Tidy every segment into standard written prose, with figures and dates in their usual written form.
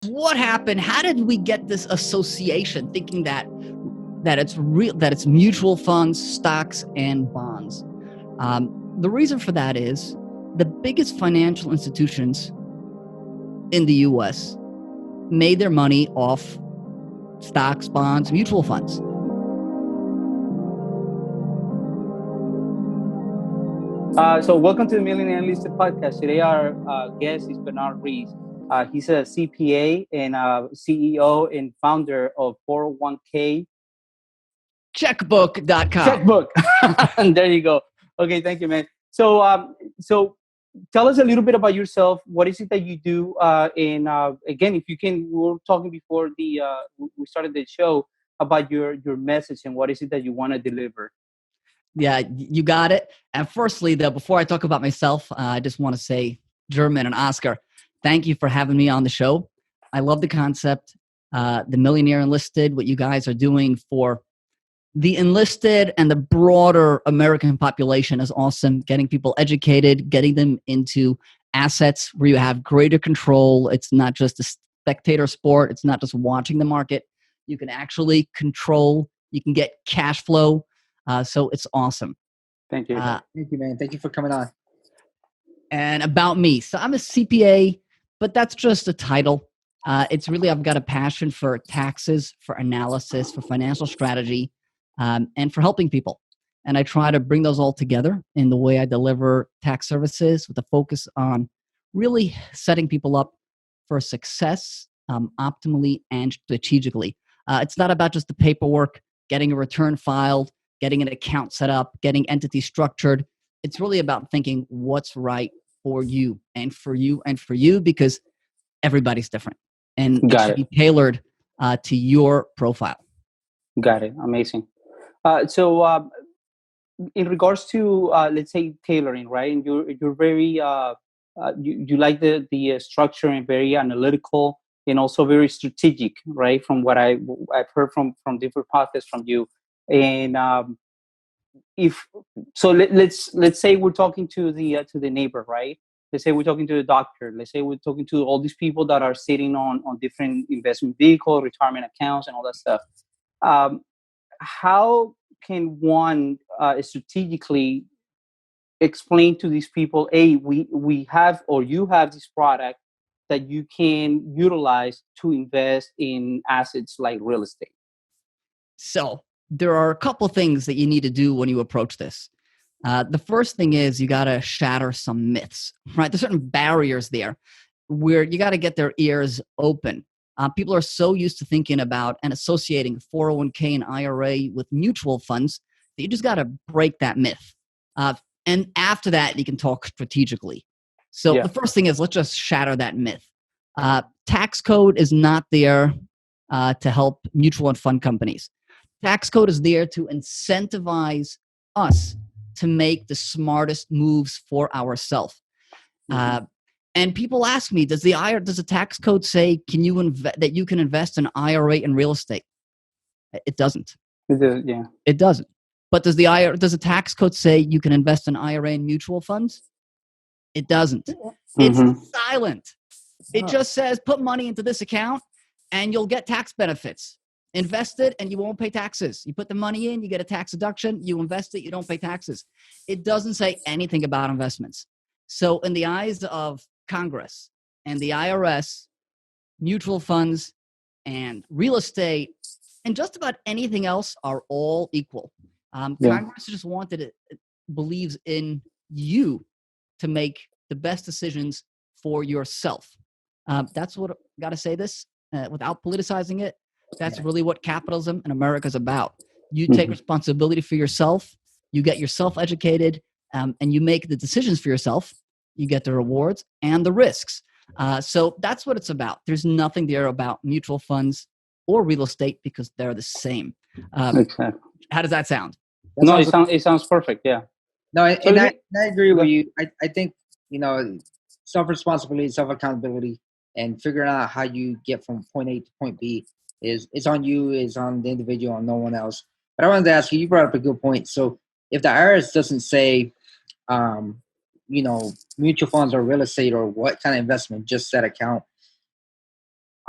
what happened? How did we get this association thinking that it's real, that it's mutual funds, stocks, and bonds? The reason for that is the biggest financial institutions in the U.S. made their money off stocks, bonds, mutual funds. So welcome to the Millionaire Enlisted Podcast. Today our guest is Bernard Reisz. He's a CPA and CEO and founder of 401k. Checkbook.com. Checkbook. There you go. Okay, thank you, man. So tell us a little bit about yourself. What is it that you do? And again, if you can, we were talking before we started the show about your message and what is it that you want to deliver. Yeah, you got it. And firstly, though, before I talk about myself, I just want to say, German and Oscar, thank you for having me on the show. I love the concept. The Millionaire Enlisted, what you guys are doing for the enlisted and the broader American population is awesome. Getting people educated, getting them into assets where you have greater control. It's not just a spectator sport. It's not just watching the market. You can actually control. You can get cash flow. So it's awesome. Thank you. Thank you, man. Thank you for coming on. And about me. So I'm a CPA, but that's just a title. It's really, I've got a passion for taxes, for analysis, for financial strategy, and for helping people. And I try to bring those all together in the way I deliver tax services with a focus on really setting people up for success optimally and strategically. It's not about just the paperwork, getting a return filed, getting an account set up, getting entities structured. It's really about thinking what's right for you and for you and for you, because everybody's different. And it should be tailored to your profile. Got it. Amazing. So in regards to, let's say, tailoring, right? And you're very, you like the structure and very analytical and also very strategic, right? From what I've heard from different podcasts from you. And let's say we're talking to the neighbor, right? Let's say we're talking to the doctor. Let's say we're talking to all these people that are sitting on different investment vehicles, retirement accounts, and all that stuff. How can one strategically explain to these people, hey, we have, or you have this product that you can utilize to invest in assets like real estate? So there are a couple things that you need to do when you approach this. The first thing is you got to shatter some myths, right? There's certain barriers there where you got to get their ears open. People are so used to thinking about and associating 401k and IRA with mutual funds that you just got to break that myth. And after that, you can talk strategically. So the first thing is, let's just shatter that myth. Tax code is not there to help mutual and fund companies. Tax code is there to incentivize us to make the smartest moves for ourselves. And people ask me, does the tax code say that you can invest in IRA in real estate? It doesn't. It doesn't. But does the tax code say you can invest in IRA in mutual funds? It doesn't. It's silent. It just says put money into this account and you'll get tax benefits. Invest it and you won't pay taxes. You put the money in, you get a tax deduction. You invest it, you don't pay taxes. It doesn't say anything about investments. So in the eyes of Congress and the IRS, mutual funds and real estate and just about anything else are all equal. Congress just believes in you to make the best decisions for yourself. That's what I got to say this without politicizing it. That's really what capitalism in America is about. You take responsibility for yourself, you get yourself educated, and you make the decisions for yourself. You get the rewards and the risks. So that's what it's about. There's nothing there about mutual funds or real estate because they're the same. Exactly. How does that sound? It sounds perfect. Yeah. No, and I agree with you. I think, self-responsibility, self-accountability, and figuring out how you get from point A to point B it's on you, it's on the individual, on no one else. But I wanted to ask you brought up a good point. So if the IRS doesn't say, mutual funds or real estate or what kind of investment, just that account,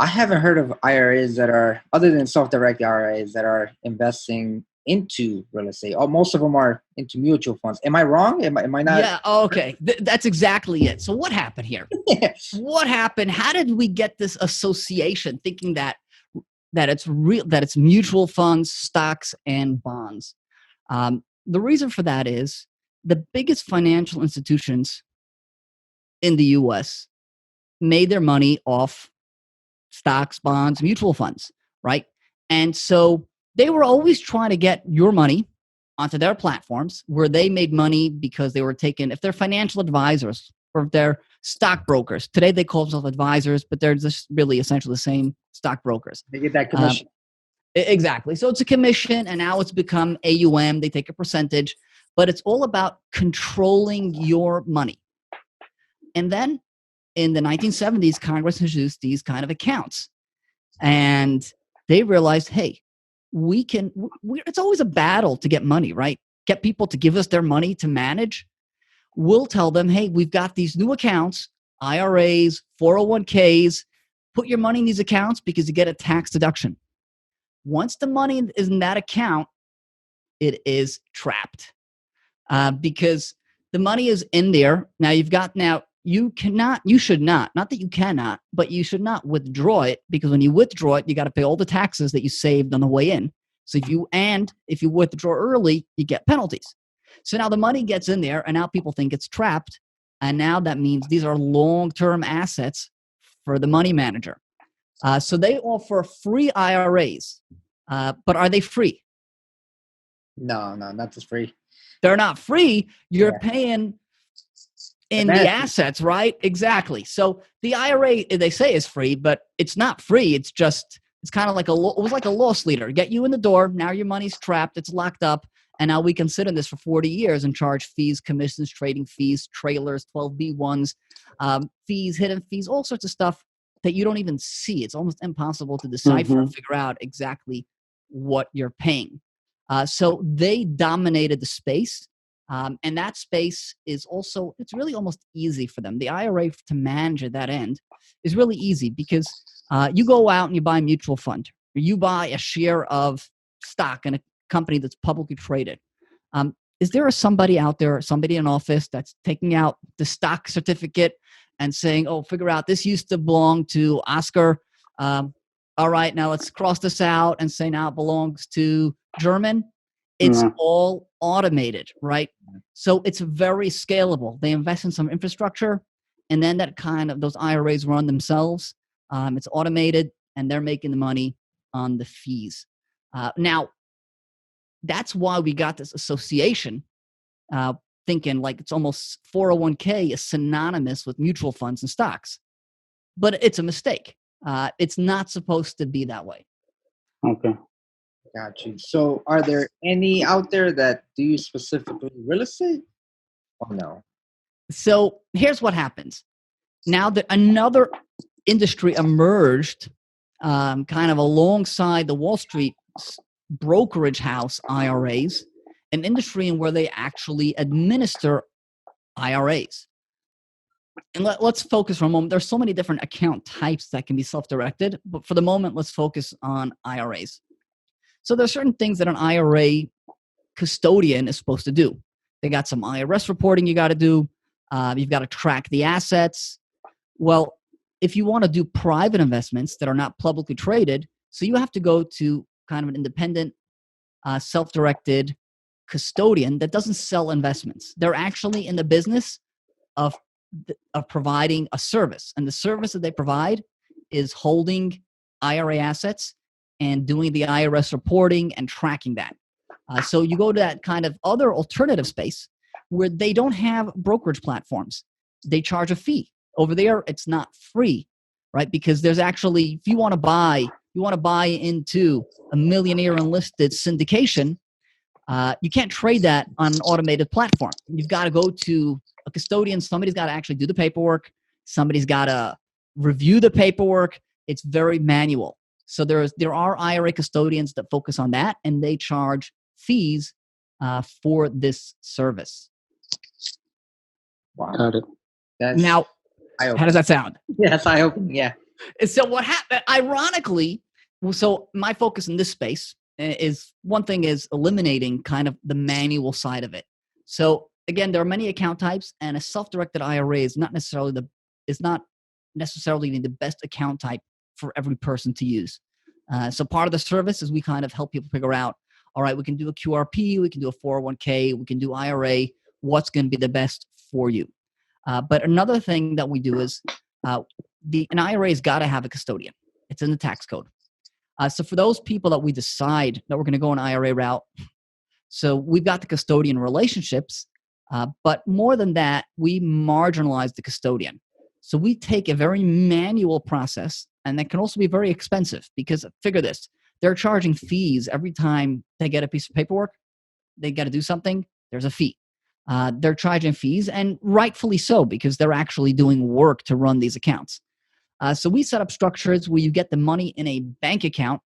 I haven't heard of IRAs that are, other than self-directed IRAs, that are investing into real estate. Oh, most of them are into mutual funds. Am I wrong? Am I not? Yeah. Okay. That's exactly it. So what happened here? What happened? How did we get this association thinking that it's real, that it's mutual funds, stocks, and bonds? The reason for that is the biggest financial institutions in the U.S. made their money off stocks, bonds, mutual funds, right? And so they were always trying to get your money onto their platforms where they made money because they were taking, if they're financial advisors or if they're stockbrokers. Today they call themselves advisors, but they're just really essentially the same stockbrokers. They get that commission. Exactly. So it's a commission, and now it's become AUM. They take a percentage, but it's all about controlling your money. And then in the 1970s, Congress introduced these kind of accounts, and they realized, hey, it's always a battle to get money, right? Get people to give us their money to manage. We'll tell them, hey, we've got these new accounts, IRAs, 401ks, put your money in these accounts because you get a tax deduction. Once the money is in that account, it is trapped because the money is in there. Now you should not that you cannot, but you should not withdraw it, because when you withdraw it, you got to pay all the taxes that you saved on the way in. So if you withdraw early, you get penalties. So now the money gets in there, and now people think it's trapped. And now that means these are long-term assets for the money manager. So they offer free IRAs, but are they free? No, not just free. They're not free. You're paying in the assets, right? Exactly. So the IRA, they say, is free, but it's not free. It's kind of like it was like a loss leader. Get you in the door. Now your money's trapped. It's locked up. And now we can sit in this for 40 years and charge fees, commissions, trading fees, trailers, 12B1s, fees, hidden fees, all sorts of stuff that you don't even see. It's almost impossible to decipher and figure out exactly what you're paying. So they dominated the space. And that space is also, it's really almost easy for them. The IRA to manage at that end is really easy because you go out and you buy a mutual fund, or you buy a share of stock in a company that's publicly traded. Is there somebody out there, somebody in office that's taking out the stock certificate and saying, oh, figure out this used to belong to Oscar. All right, now let's cross this out and say now it belongs to German. It's all automated, right? So it's very scalable. They invest in some infrastructure, and then those IRAs run themselves. It's automated, and they're making the money on the fees. Now, that's why we got this association, thinking like it's almost 401k is synonymous with mutual funds and stocks. But it's a mistake. It's not supposed to be that way. Okay. Got you. So are there any out there that do specifically real estate? Or no? So here's what happens. Now that another industry emerged kind of alongside the Wall Street brokerage house IRAs, an industry in where they actually administer IRAs. And let's focus for a moment. There's so many different account types that can be self-directed, but for the moment, let's focus on IRAs. So there's certain things that an IRA custodian is supposed to do. They got some IRS reporting you got to do. You've got to track the assets. Well, if you want to do private investments that are not publicly traded, so you have to go to kind of an independent, self-directed custodian that doesn't sell investments. They're actually in the business of providing a service. And the service that they provide is holding IRA assets and doing the IRS reporting and tracking that. So you go to that kind of other alternative space where they don't have brokerage platforms. They charge a fee. Over there, it's not free, right? Because there's actually, if you want to buy into a Millionaire Enlisted syndication, you can't trade that on an automated platform. You've got to go to a custodian. Somebody's got to actually do the paperwork. Somebody's got to review the paperwork. It's very manual. So there are IRA custodians that focus on that, and they charge fees for this service. Wow. Got it. That's now, how does that sound? Yeah, that's eye-opening. Yeah. So what happened, ironically, so my focus in this space is one thing is eliminating kind of the manual side of it. So again, there are many account types, and a self-directed IRA is not necessarily the best account type for every person to use. So part of the service is we kind of help people figure out, all right, we can do a QRP, we can do a 401k, we can do IRA, what's going to be the best for you. But another thing that we do is an IRA's got to have a custodian. It's in the tax code. So for those people that we decide that we're going to go an IRA route, so we've got the custodian relationships, but more than that, we marginalize the custodian. So we take a very manual process, and that can also be very expensive because figure this, they're charging fees every time they get a piece of paperwork. They got to do something, there's a fee. They're charging fees, and rightfully so, because they're actually doing work to run these accounts. So we set up structures where you get the money in a bank account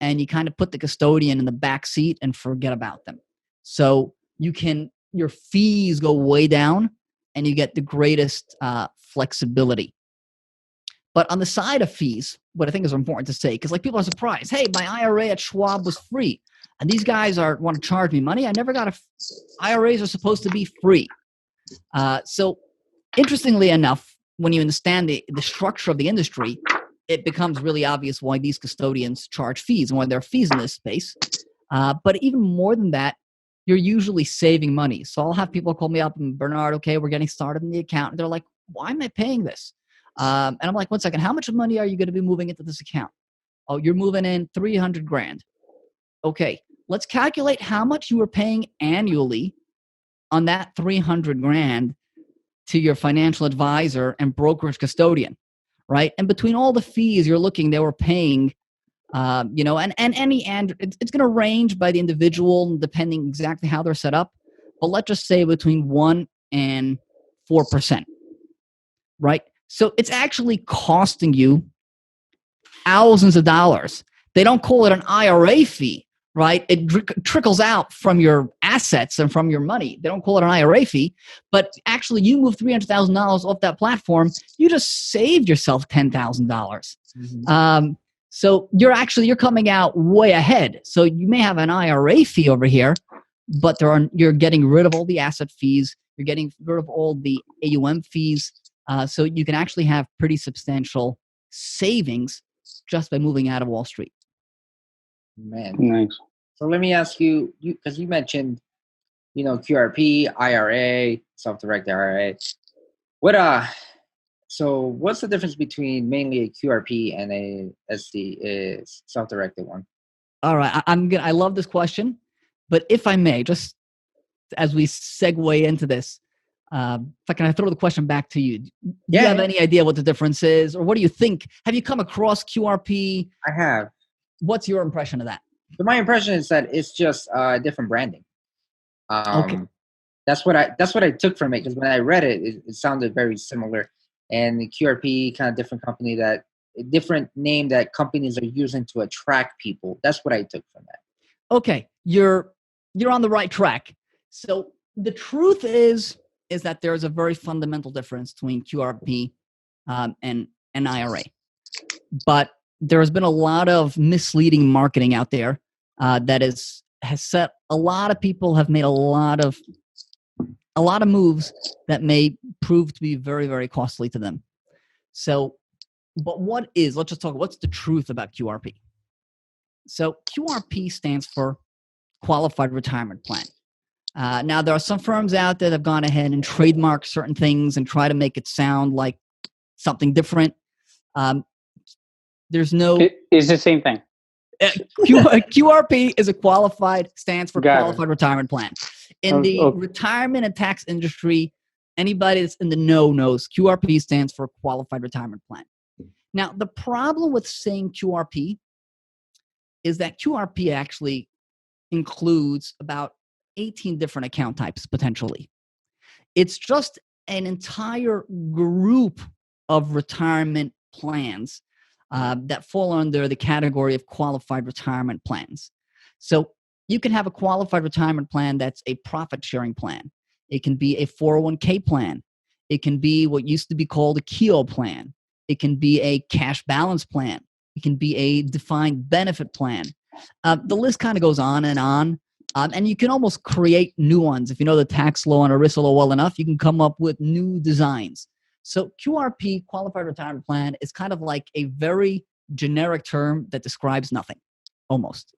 and you kind of put the custodian in the back seat and forget about them. So your fees go way down and you get the greatest flexibility. But on the side of fees, what I think is important to say, because like people are surprised, hey, my IRA at Schwab was free, and these guys want to charge me money. I never got IRAs are supposed to be free. So interestingly enough, when you understand the structure of the industry, it becomes really obvious why these custodians charge fees and why there are fees in this space. But even more than that, you're usually saving money. So I'll have people call me up and, Bernard, okay, we're getting started in the account. And they're like, why am I paying this? And I'm like, 1 second, how much money are you going to be moving into this account? Oh, you're moving in 300 grand. Okay, let's calculate how much you were paying annually on that 300 grand to your financial advisor and brokerage custodian, right? And between all the fees you're looking, they were paying, and it's going to range by the individual depending exactly how they're set up. But let's just say between 1% and 4%, right? So it's actually costing you thousands of dollars. They don't call it an IRA fee, right? It trickles out from your assets and from your money. They don't call it an IRA fee, but actually you move $300,000 off that platform, you just saved yourself $10,000. Mm-hmm. So you're coming out way ahead. So you may have an IRA fee over here, but you're getting rid of all the asset fees. You're getting rid of all the AUM fees. So you can actually have pretty substantial savings just by moving out of Wall Street. Man. Nice. So let me ask you, because you mentioned, QRP, IRA, self-directed IRA. So what's the difference between mainly a QRP and a self-directed one? All right. I love this question, but if I may, just as we segue into this, can I throw the question back to you? Do you have any idea what the difference is, or what do you think? Have you come across QRP? I have. What's your impression of that? So my impression is that it's just different branding. Okay. That's what I took from it, because when I read it, it sounded very similar. And the QRP, kind of different different name that companies are using to attract people. That's what I took from that. Okay, you're on the right track. So the truth is that there's a very fundamental difference between QRP and an IRA. But there has been a lot of misleading marketing out there that has set a lot of people have made a lot of moves that may prove to be very, very costly to them. So, but let's just talk, what's the truth about QRP? So QRP stands for Qualified Retirement Plan. Now, there are some firms out there that have gone ahead and trademarked certain things and try to make it sound like something different. It's the same thing. QRP stands for Qualified Retirement Plan. In the retirement and tax industry, anybody that's in the know knows QRP stands for Qualified Retirement Plan. Now, the problem with saying QRP is that QRP actually includes about 18 different account types, potentially. It's just an entire group of retirement plans that fall under the category of qualified retirement plans. So you can have a qualified retirement plan that's a profit-sharing plan. It can be a 401k plan. It can be what used to be called a KEO plan. It can be a cash balance plan. It can be a defined benefit plan. The list kind of goes on and on. And you can almost create new ones. If you know the tax law and ERISA law well enough, you can come up with new designs. So QRP, Qualified Retirement Plan, is kind of like a very generic term that describes nothing, almost.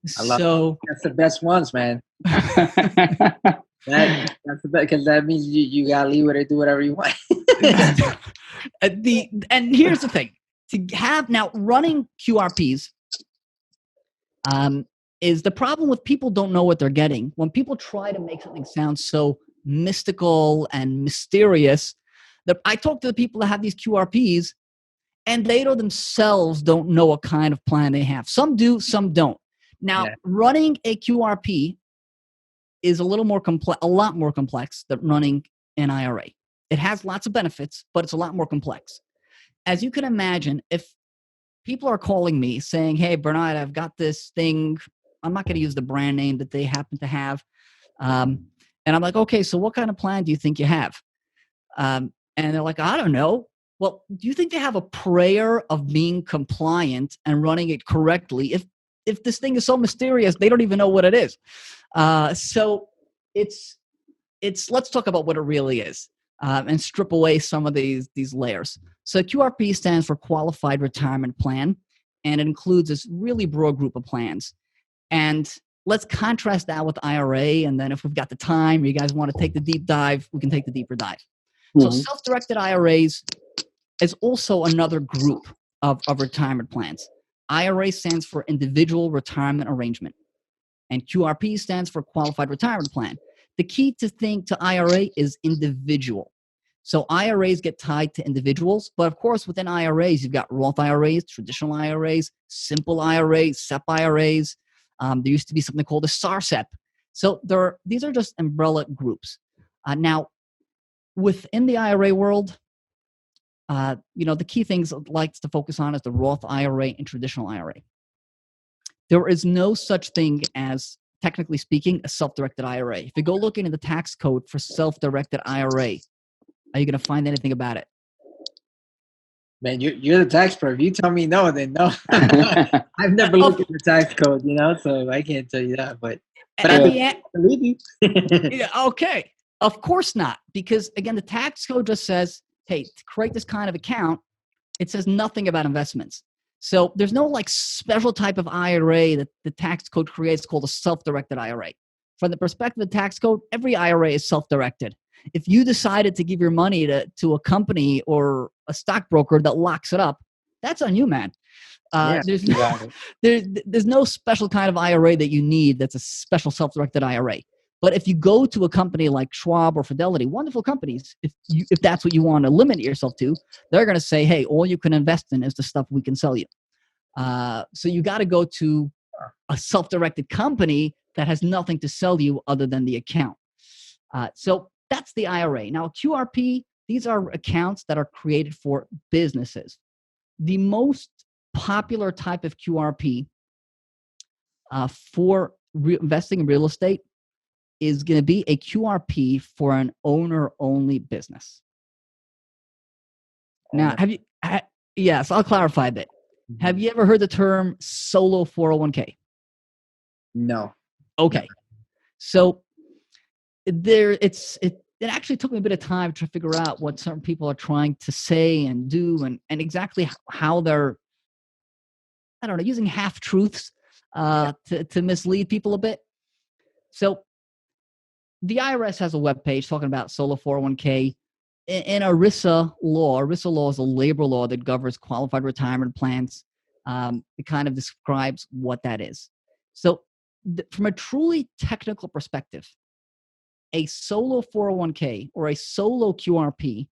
That's the best ones, man. That's the best, because that means you gotta leave it or do whatever you want. And here's the thing: to have now running QRPs is the problem with people don't know what they're getting. When people try to make something sound so mystical and mysterious, that I talk to the people that have these QRPs, and they themselves don't know what kind of plan they have. Some do, some don't. Now, running a QRP is a lot more complex than running an IRA. It has lots of benefits, but it's a lot more complex. As you can imagine, if people are calling me saying, "Hey, Bernard, I've got this thing." I'm not going to use the brand name that they happen to have. And I'm like, "Okay, so what kind of plan do you think you have?" And they're like, "I don't know." Well, do you think they have a prayer of being compliant and running it correctly? If this thing is so mysterious, they don't even know what it is. So it's let's talk about what it really is and strip away some of these layers. So QRP stands for Qualified Retirement Plan, and it includes this really broad group of plans. And let's contrast that with IRA, and then if we've got the time, you guys want to take the deep dive, we can take the deeper dive. So self-directed IRAs is also another group of retirement plans. IRA stands for Individual Retirement Arrangement, and QRP stands for Qualified Retirement Plan. The key to IRA is individual. So IRAs get tied to individuals, but of course within IRAs, you've got Roth IRAs, traditional IRAs, simple IRAs, SEP IRAs. There used to be something called a SAR-SEP. So these are just umbrella groups. Now, within the IRA world, the key things I'd like to focus on is the Roth IRA and traditional IRA. There is no such thing as, technically speaking, a self-directed IRA. If you go look into the tax code for self-directed IRA, are you going to find anything about it? Man, you're the tax pro. If you tell me no, then no. I've never looked at the tax code, so I can't tell you that. But I believe you. Yeah, okay. Of course not. Because, again, the tax code just says, hey, to create this kind of account, it says nothing about investments. So there's no special type of IRA that the tax code creates called a self-directed IRA. From the perspective of the tax code, every IRA is self-directed. If you decided to give your money to a company or a stockbroker that locks it up, that's on you, man. There's no special kind of IRA that you need that's a special self-directed IRA. But if you go to a company like Schwab or Fidelity, wonderful companies, if that's what you want to limit yourself to, they're going to say, hey, all you can invest in is the stuff we can sell you. So you got to go to a self-directed company that has nothing to sell you other than the account. So that's the IRA. Now, QRP, these are accounts that are created for businesses. The most popular type of QRP for investing in real estate is going to be a QRP for an owner-only business. Now, yes, I'll clarify a bit. Have you ever heard the term solo 401k? No. Okay. So it actually took me a bit of time to figure out what certain people are trying to say and do and exactly how they're, using half-truths to mislead people a bit. So the IRS has a webpage talking about solo 401k. In ERISA law is a labor law that governs qualified retirement plans. It kind of describes what that is. So from a truly technical perspective, a solo 401k or a solo QRP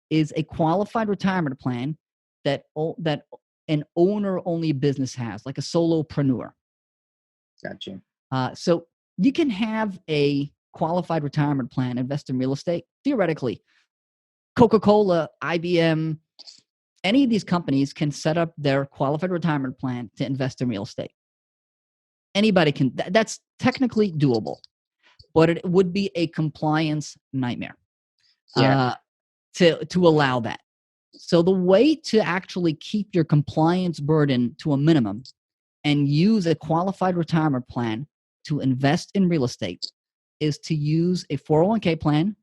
is a qualified retirement plan that an owner-only business has, like a solopreneur. Gotcha. So you can have a qualified retirement plan, invest in real estate. Theoretically, Coca-Cola, IBM, any of these companies can set up their qualified retirement plan to invest in real estate. Anybody can. That's technically doable, but it would be a compliance nightmare to allow that. So the way to actually keep your compliance burden to a minimum and use a qualified retirement plan to invest in real estate is to use a 401k plan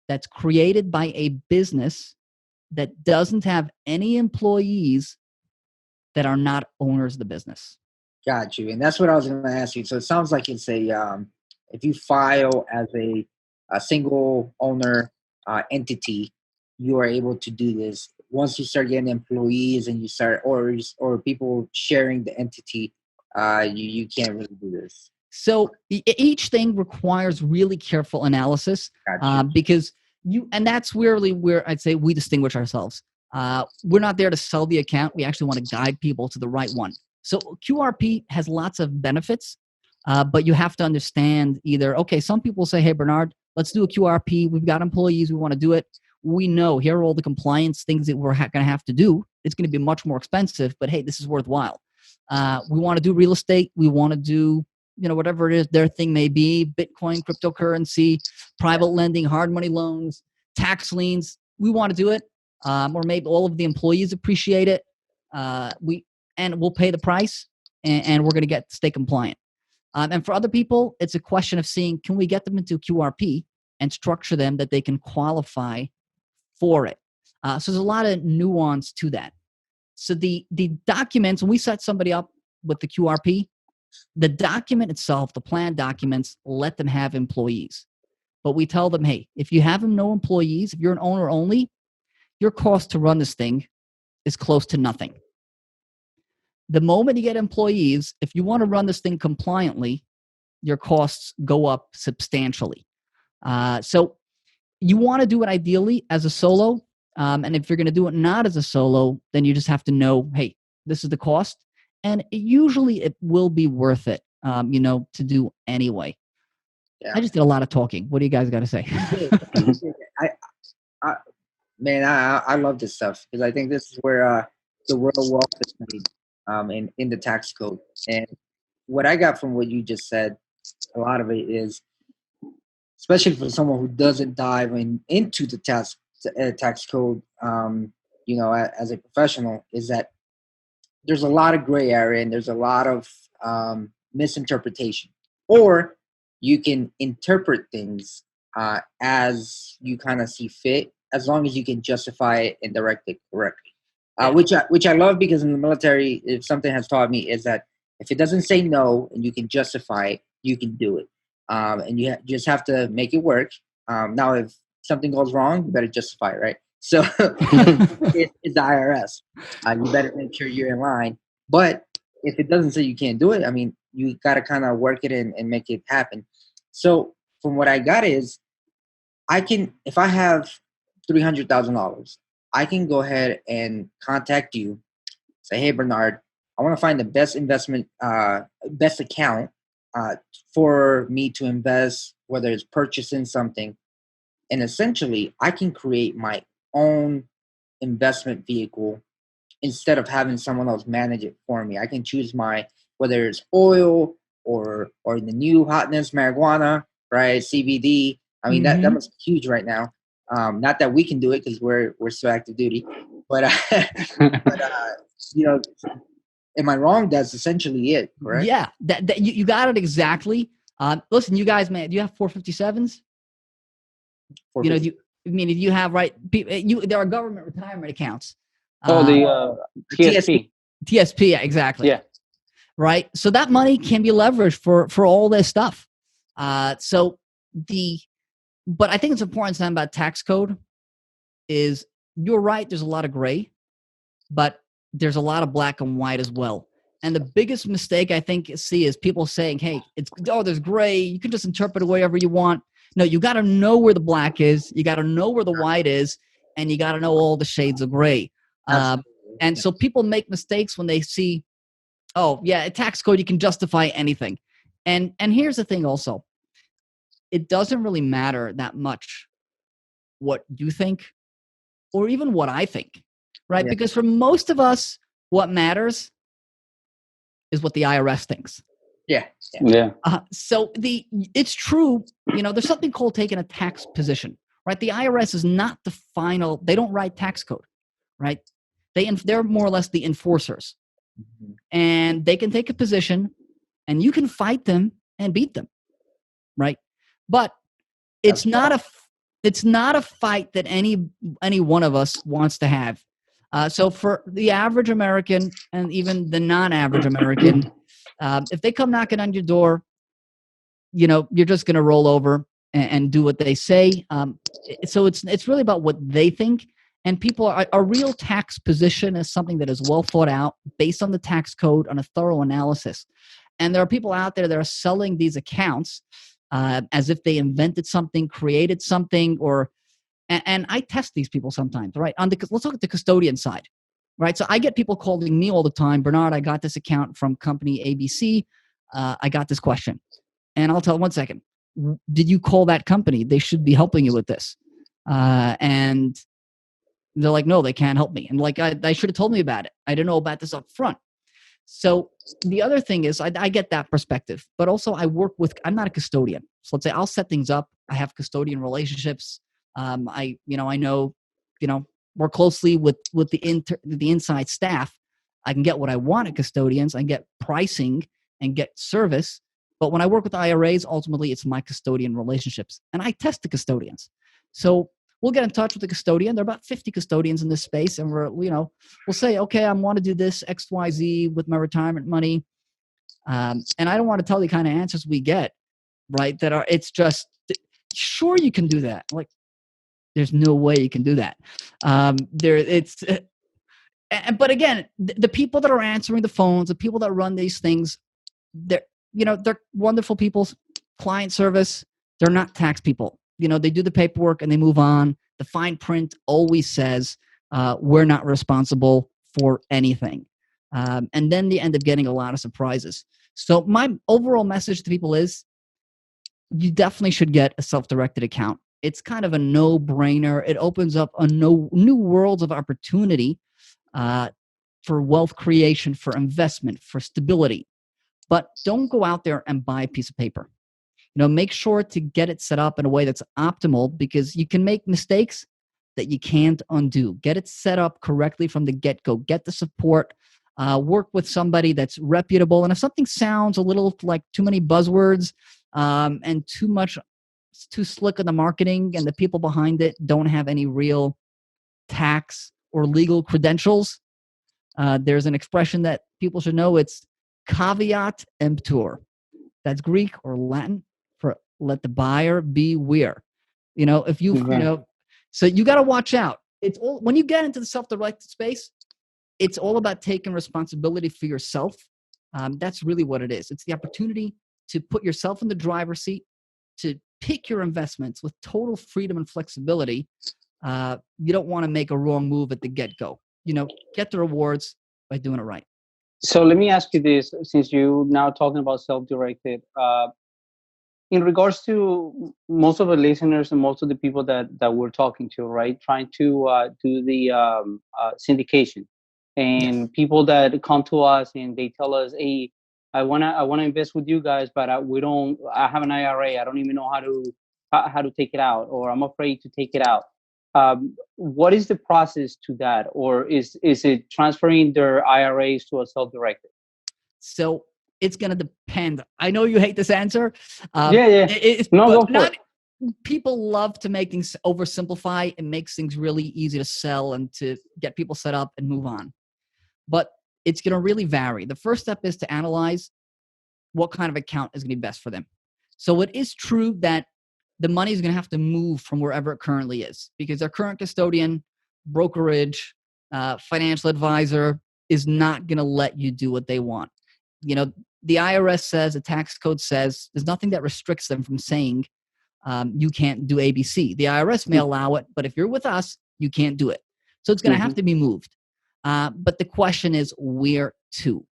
that's created by a business that doesn't have any employees that are not owners of the business. Got you. And that's what I was going to ask you. So it sounds like it's if you file as a single owner entity, you are able to do this. Once you start getting employees and you start, or people sharing the entity, you can't really do this. So each thing requires really careful analysis because and that's really where I'd say we distinguish ourselves. We're not there to sell the account. We actually want to guide people to the right one. So QRP has lots of benefits, but you have to understand either, okay, some people say, hey, Bernard, let's do a QRP. We've got employees. We want to do it. We know here are all the compliance things that we're going to have to do. It's going to be much more expensive, but hey, this is worthwhile. We want to do real estate. We want to do, whatever it is their thing may be, Bitcoin, cryptocurrency, private lending, hard money loans, tax liens. We want to do it. Or maybe all of the employees appreciate it. We'll pay the price and we're going to stay compliant. And for other people, it's a question of seeing, can we get them into QRP and structure them that they can qualify for it? So there's a lot of nuance to that. So the documents, when we set somebody up with the QRP, the document itself, the plan documents, let them have employees. But we tell them, hey, if you have no employees, if you're an owner only, your cost to run this thing is close to nothing. The moment you get employees, if you want to run this thing compliantly, your costs go up substantially. So you want to do it ideally as a solo. And if you're going to do it not as a solo, then you just have to know, hey, this is the cost. And usually it will be worth it, to do anyway. Yeah. I just did a lot of talking. What do you guys got to say? I love this stuff because I think this is where the real wealth is made in the tax code. And what I got from what you just said, a lot of it is, especially for someone who doesn't dive into the tax code, as a professional, is that there's a lot of gray area and there's a lot of misinterpretation. Or you can interpret things as you kind of see fit, as long as you can justify it and direct it correctly. Which I love, because in the military, if something has taught me is that if it doesn't say no and you can justify it, you can do it. And you just have to make it work. Now, if something goes wrong, you better justify it, right? So it's the IRS. You better make sure you're in line. But if it doesn't say you can't do it, I mean, you got to kind of work it in and make it happen. So from what I got is, if I have $300,000, I can go ahead and contact you, say, hey, Bernard, I want to find the best investment, best account for me to invest, whether it's purchasing something. And essentially, I can create my own investment vehicle instead of having someone else manage it for me. I can choose whether it's oil or the new hotness, marijuana, right? CBD. I mean, that must be huge right now. Not that we can do it because we're still active duty, but am I wrong? That's essentially it, correct? Yeah, you got it exactly. Listen, you guys, man, do you have 457s? If you have, right? There are government retirement accounts. The TSP. TSP, yeah, exactly. Yeah. Right. So that money can be leveraged for all this stuff. But I think it's important to know about tax code is, you're right, there's a lot of gray, but there's a lot of black and white as well. And the biggest mistake I think you see is people saying, hey, there's gray, you can just interpret it whatever you want. No, you got to know where the black is, you got to know where the white is, and you got to know all the shades of gray. And so people make mistakes when they see, oh, yeah, a tax code, you can justify anything. And here's the thing also. It doesn't really matter that much what you think or even what I think, right? Yeah. Because for most of us, what matters is what the IRS thinks. Yeah. So it's true, there's something called taking a tax position, right? The IRS is not the final, they don't write tax code, right? They're more or less the enforcers. Mhm. And they can take a position and you can fight them and beat them, right? But it's not a fight that any one of us wants to have. So for the average American and even the non-average American, if they come knocking on your door, you're just going to roll over and do what they say. So it's really about what they think. And people, a real tax position is something that is well thought out, based on the tax code, on a thorough analysis. And there are people out there that are selling these accounts as if they invented something, created something, and I test these people sometimes, right? Let's look at the custodian side, right? So I get people calling me all the time, Bernard, I got this account from company ABC. I got this question. And I'll tell them, 1 second, did you call that company? They should be helping you with this. And they're like, no, they can't help me. And like, I should have told me about it. I didn't know about this up front. So the other thing is I get that perspective, but also I'm not a custodian. So let's say I'll set things up. I have custodian relationships. I know, work closely with the inside staff. I can get what I want at custodians. I get pricing and get service. But when I work with IRAs, ultimately it's my custodian relationships, and I test the custodians. So we'll get in touch with the custodian. There are about 50 custodians in this space, and we'll say, okay, I want to do this X, Y, Z with my retirement money, and I don't want to tell the kind of answers we get, right? It's just, sure, you can do that. Like, there's no way you can do that. But again, the people that are answering the phones, the people that run these things, they're wonderful people, client service. They're not tax people. They do the paperwork and they move on. The fine print always says, we're not responsible for anything. And then they end up getting a lot of surprises. So my overall message to people is, you definitely should get a self-directed account. It's kind of a no-brainer. It opens up new worlds of opportunity for wealth creation, for investment, for stability. But don't go out there and buy a piece of paper. Make sure to get it set up in a way that's optimal, because you can make mistakes that you can't undo. Get it set up correctly from the get-go. Get the support. Work with somebody that's reputable. And if something sounds a little like too many buzzwords and too slick in the marketing, and the people behind it don't have any real tax or legal credentials, there's an expression that people should know. It's caveat emptor. That's Greek or Latin for let the buyer beware. So you got to watch out. It's all, when you get into the self-directed space, it's all about taking responsibility for yourself. That's really what it is. It's the opportunity to put yourself in the driver's seat, to pick your investments with total freedom and flexibility. You don't want to make a wrong move at the get-go. Get the rewards by doing it right. So let me ask you this, since you're now talking about self-directed, in regards to most of the listeners and most of the people that we're talking to, right, trying to do the syndication, and yes, people that come to us and they tell us, hey, I wanna invest with you guys, but I have an IRA. I don't even know how to take it out, or I'm afraid to take it out. What is the process to that? Or is it transferring their IRAs to a self-directed? So it's going to depend. I know you hate this answer. Yeah. Go for it. People love to make things oversimplify. It makes things really easy to sell and to get people set up and move on. But it's going to really vary. The first step is to analyze what kind of account is going to be best for them. So it is true that the money is going to have to move from wherever it currently is, because their current custodian, brokerage, financial advisor is not going to let you do what they want. The IRS says, the tax code says, there's nothing that restricts them from saying you can't do ABC. The IRS may allow it, but if you're with us, you can't do it. So it's going to have to be moved. But the question is, where to?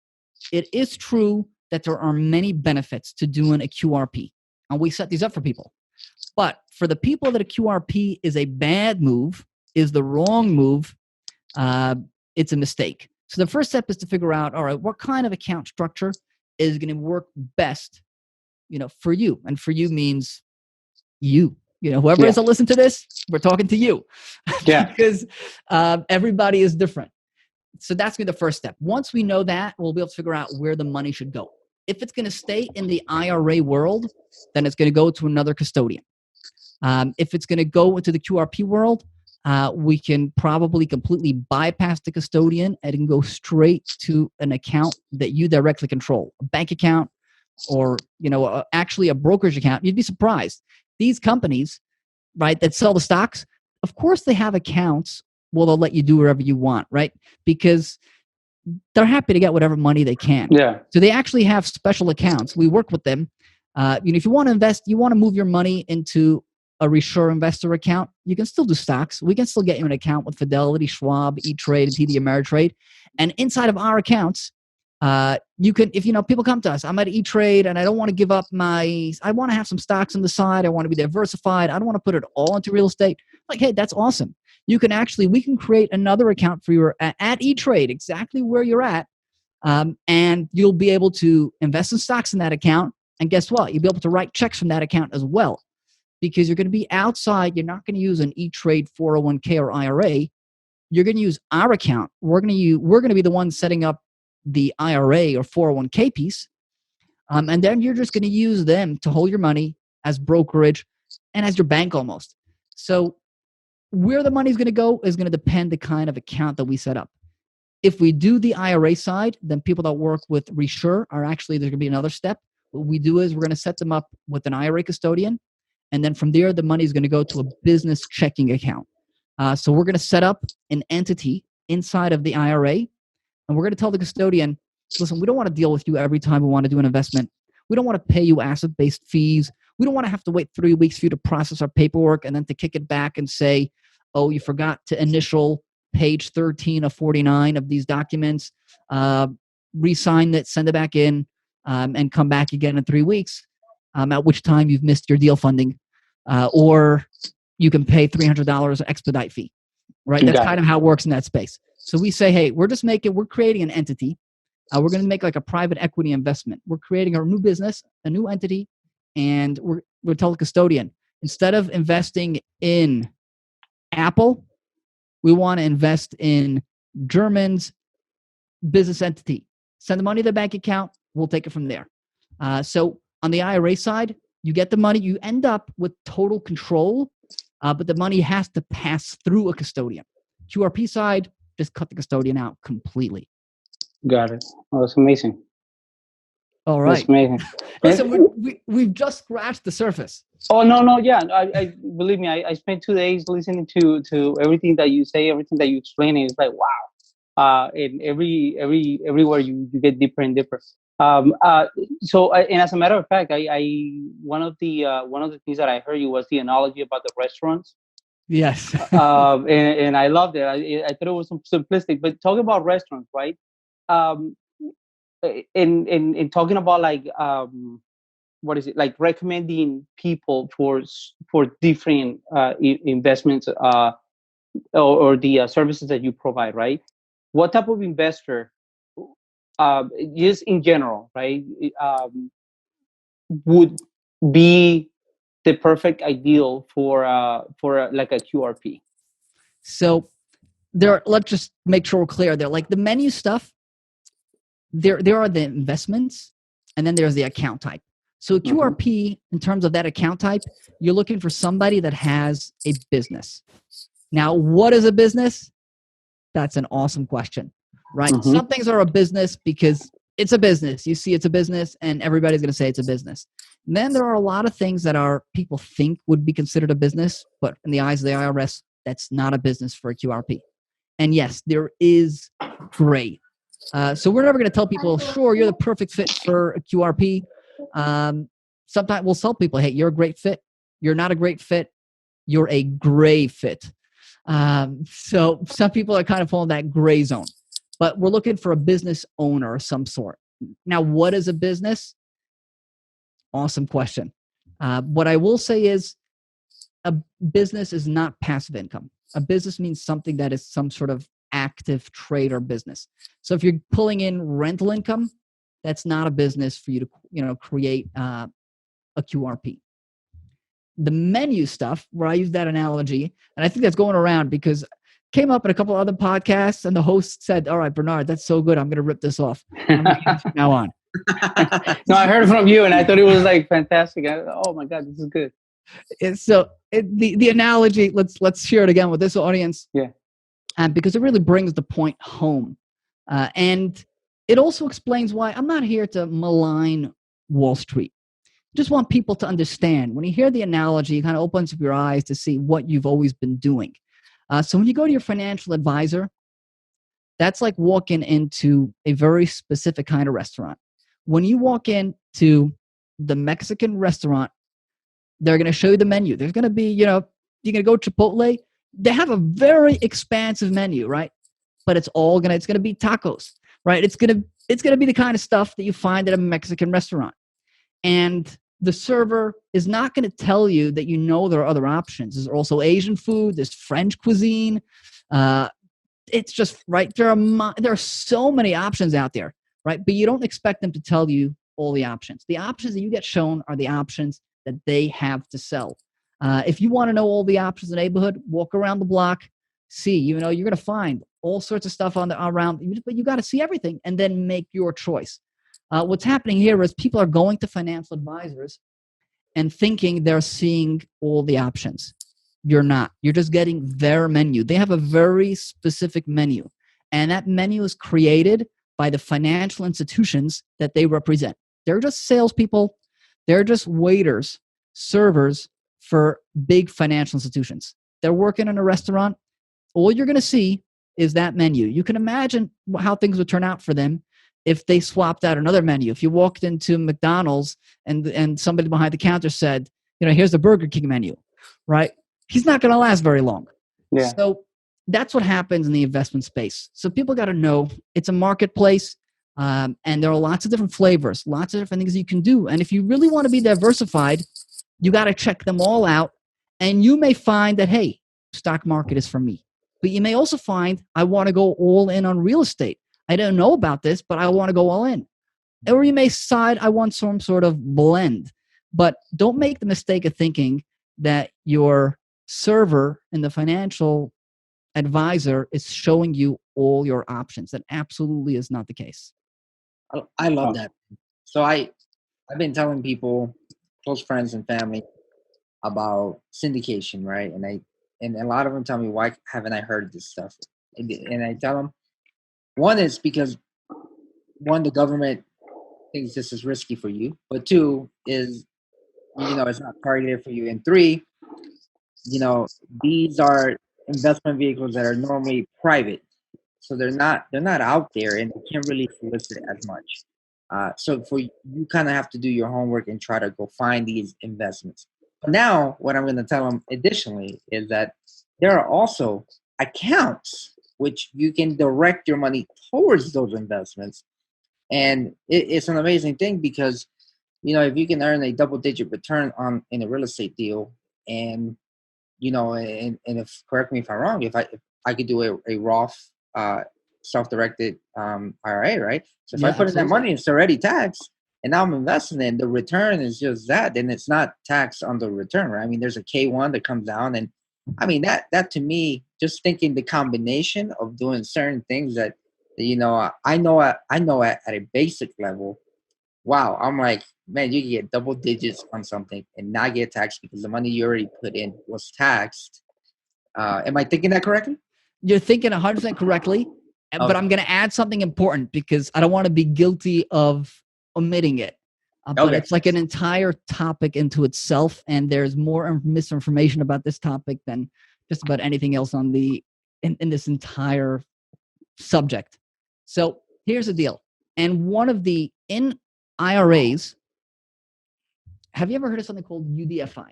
It is true that there are many benefits to doing a QRP, and we set these up for people. But for the people that a QRP is a bad move, is the wrong move, it's a mistake. So the first step is to figure out, all right, what kind of account structure is going to work best, for you? And for you means you, whoever is to listen to this, we're talking to you. Yeah. Because everybody is different. So that's going to be the first step. Once we know that, we'll be able to figure out where the money should go. If it's going to stay in the IRA world, then it's going to go to another custodian. If it's going to go into the QRP world, we can probably completely bypass the custodian and it can go straight to an account that you directly control, a bank account or, actually a brokerage account. You'd be surprised. These companies, right, that sell the stocks, of course they have accounts. Well, they'll let you do whatever you want, right? Because they're happy to get whatever money they can. Yeah. So they actually have special accounts. We work with them. If you want to invest, you want to move your money into a ReSure investor account, you can still do stocks. We can still get you an account with Fidelity, Schwab, E-Trade, TD Ameritrade. And inside of our accounts, you can, if people come to us, I'm at E-Trade and I don't want to give up I want to have some stocks on the side. I want to be diversified. I don't want to put it all into real estate. Like, hey, that's awesome. We can create another account for you at E-Trade, exactly where you're at. And you'll be able to invest in stocks in that account. And guess what? You'll be able to write checks from that account as well. Because you're going to be outside. You're not going to use an E-Trade 401k or IRA. You're going to use our account. We're going to be the ones setting up the IRA or 401k piece. And then you're just going to use them to hold your money as brokerage and as your bank almost. So where the money is going to go is going to depend the kind of account that we set up. If we do the IRA side, then people that work with ReSure are actually, there's going to be another step. What we do is we're going to set them up with an IRA custodian. And then from there, the money is going to go to a business checking account. So we're going to set up an entity inside of the IRA. And we're going to tell the custodian, listen, we don't want to deal with you every time we want to do an investment. We don't want to pay you asset-based fees. We don't want to have to wait 3 weeks for you to process our paperwork and then to kick it back and say, oh, you forgot to initial page 13 of 49 of these documents. Re-sign it, send it back in, and come back again in 3 weeks. At which time you've missed your deal funding, or you can pay $300 expedite fee, right? That's kind of how it works in that space. So we say, hey, we're creating an entity. We're going to make like a private equity investment. We're creating a new business, a new entity, and we're telling the custodian, instead of investing in Apple, we want to invest in German's business entity. Send the money to the bank account. We'll take it from there. So on the IRA side, you get the money. You end up with total control, but the money has to pass through a custodian. QRP side, just cut the custodian out completely. Got it. Oh, that's amazing. All right. That's amazing. Listen, we've just scratched the surface. Oh, no. Yeah. I believe me, I spent 2 days listening to everything that you say, everything that you explain. And it's like, wow. And everywhere you get deeper and deeper. So, and as a matter of fact, one of the things that I heard you was the analogy about the restaurants. Yes. And I loved it. I thought it was simplistic, but talking about restaurants, right? In talking about like, what is it, like recommending people for different investments or the services that you provide, right? What type of investor, just in general, right, would be the perfect ideal for like a QRP? So let's just make sure we're clear there. Like the menu stuff, there are the investments, and then there's the account type. So a QRP, in terms of that account type, you're looking for somebody that has a business. Now, what is a business? That's an awesome question, right? Some things are a business because it's a business. You see it's a business, and everybody's going to say it's a business. And then there are a lot of things that people think would be considered a business, but in the eyes of the IRS, that's not a business for a QRP. And yes, there is gray. So we're never going to tell people, sure, you're the perfect fit for a QRP. Sometimes we'll tell people, hey, you're a great fit. You're not a great fit. You're a gray fit. So some people are kind of falling that gray zone, but we're looking for a business owner of some sort. Now, what is a business? Awesome question. What I will say is a business is not passive income. A business means something that is some sort of active trade or business. So if you're pulling in rental income, that's not a business for you to, create a QRP. the menu stuff, where I use that analogy, and I think that's going around because it came up in a couple of other podcasts, and the host said, all right, Bernard, that's so good. I'm going to rip this off. I'm going to use it from now on. No, I heard from you, and I thought it was like fantastic. Oh my God, this is good. The analogy, let's share it again with this audience. Yeah. Because it really brings the point home. And it also explains why I'm not here to malign Wall Street. I just want people to understand. When you hear the analogy, it kind of opens up your eyes to see what you've always been doing. So when you go to your financial advisor, that's like walking into a very specific kind of restaurant. When you walk into the Mexican restaurant, they're going to show you the menu. There's going to be, you're going to go Chipotle. They have a very expansive menu, right? But it's going to be tacos, right? It's going to be the kind of stuff that you find at a Mexican restaurant. And the server is not going to tell you that there are other options. There's also Asian food. There's French cuisine. It's just, right, there are so many options out there, right? But you don't expect them to tell you all the options. The options that you get shown are the options that they have to sell. If you want to know all the options in the neighborhood, walk around the block, see, you're going to find all sorts of stuff around, but you got to see everything and then make your choice. What's happening here is people are going to financial advisors and thinking they're seeing all the options. You're not. You're just getting their menu. They have a very specific menu, and that menu is created by the financial institutions that they represent. They're just salespeople. They're just waiters, servers for big financial institutions. They're working in a restaurant. All you're going to see is that menu. You can imagine how things would turn out for them if they swapped out another menu. If you walked into McDonald's and somebody behind the counter said, here's the Burger King menu, right? He's not going to last very long. Yeah. So that's what happens in the investment space. So people got to know it's a marketplace, and there are lots of different flavors, lots of different things you can do. And if you really want to be diversified, you got to check them all out. And you may find that, hey, stock market is for me. But you may also find, I want to go all in on real estate. I don't know about this, but I want to go all in. Or you may decide, I want some sort of blend. But don't make the mistake of thinking that your server and the financial advisor is showing you all your options. That absolutely is not the case. I love that. So I've been telling people, close friends and family, about syndication, right? And a lot of them tell me, why haven't I heard this stuff? And I tell them, one is because, the government thinks this is risky for you, but two is, it's not targeted for you. And three, these are investment vehicles that are normally private, so they're not out there, and they can't really solicit as much. So you kind of have to do your homework and try to go find these investments. But now, what I'm going to tell them additionally is that there are also accounts which you can direct your money towards those investments, and it's an amazing thing because, if you can earn a double-digit return in a real estate deal, and and if, correct me if I'm wrong, if I could do a Roth self-directed IRA, right? So if I put in that money, it's already taxed, and now I'm investing in, the return is just that, then it's not taxed on the return, right? I mean, there's a K1 that comes down, and I mean, that to me, just thinking the combination of doing certain things that, I know at a basic level, wow, I'm like, man, you can get double digits on something and not get taxed because the money you already put in was taxed. Am I thinking that correctly? You're thinking 100% correctly, but I'm going to add something important because I don't want to be guilty of omitting it. But it's like an entire topic into itself, and there's more misinformation about this topic than just about anything else on in this entire subject. So here's the deal. And one of in IRAs, have you ever heard of something called UDFI?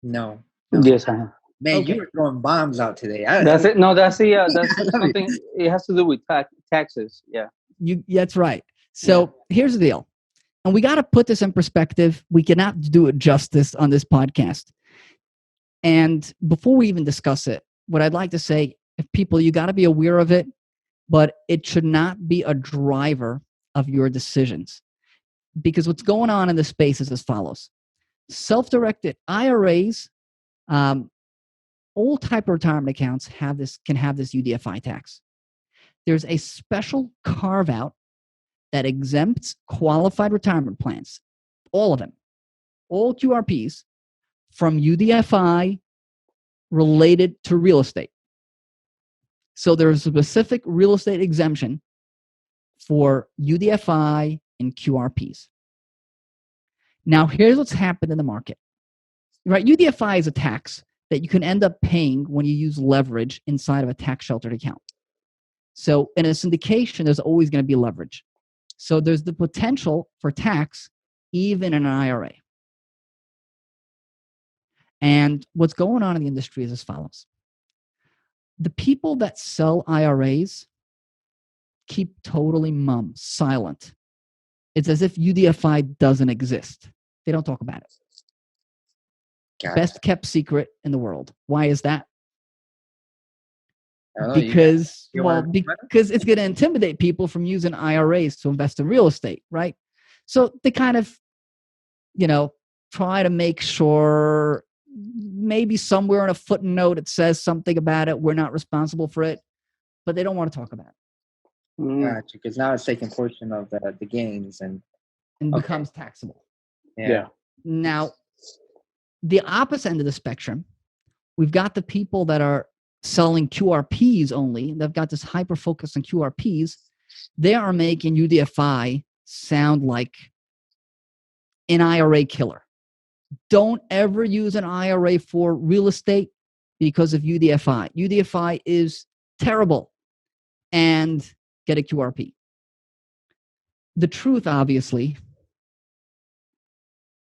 No. Yes, I have. Man, you were throwing bombs out today. That's it. No, that's something. It has to do with taxes. Yeah. That's right. So here's the deal. And we got to put this in perspective. We cannot do it justice on this podcast. And before we even discuss it, what I'd like to say, people, you got to be aware of it, but it should not be a driver of your decisions. Because what's going on in the space is as follows. Self-directed IRAs, all type of retirement accounts can have this UDFI tax. There's a special carve-out that exempts qualified retirement plans, all of them, all QRPs, from UDFI related to real estate. So there's a specific real estate exemption for UDFI and QRPs. Now, here's what's happened in the market. Right? UDFI is a tax that you can end up paying when you use leverage inside of a tax-sheltered account. So in a syndication, there's always going to be leverage. So there's the potential for tax even in an IRA. And what's going on in the industry is as follows. The people that sell IRAs keep totally mum, silent. It's as if UDFI doesn't exist. They don't talk about it. Gotcha. Best kept secret in the world. Why is that? Because it's going to intimidate people from using IRAs to invest in real estate, right? So they kind of, try to make sure maybe somewhere in a footnote it says something about it. We're not responsible for it, but they don't want to talk about it. Gotcha, because now it's taking portion of the gains and becomes taxable. Yeah. Now, the opposite end of the spectrum, we've got the people that are selling QRPs only. They've got this hyper focus on QRPs. They are making UDFI sound like an IRA killer. Don't ever use an IRA for real estate because of UDFI. UDFI is terrible. And get a QRP. The truth, obviously,